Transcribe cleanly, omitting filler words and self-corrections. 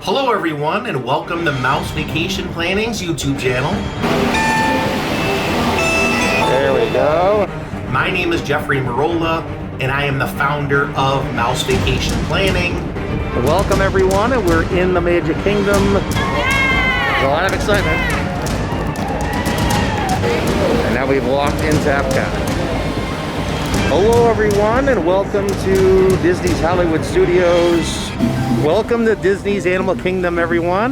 Hello everyone and welcome to Mouse Vacation Planning's YouTube channel. There we go. My name is Jeffrey Merola and I am the founder of Mouse Vacation Planning. Welcome everyone, and we're in the Magic Kingdom. There's a lot of excitement. And now we've walked into Epcot. Hello everyone and welcome to Disney's Hollywood Studios. Welcome to Disney's Animal Kingdom, everyone.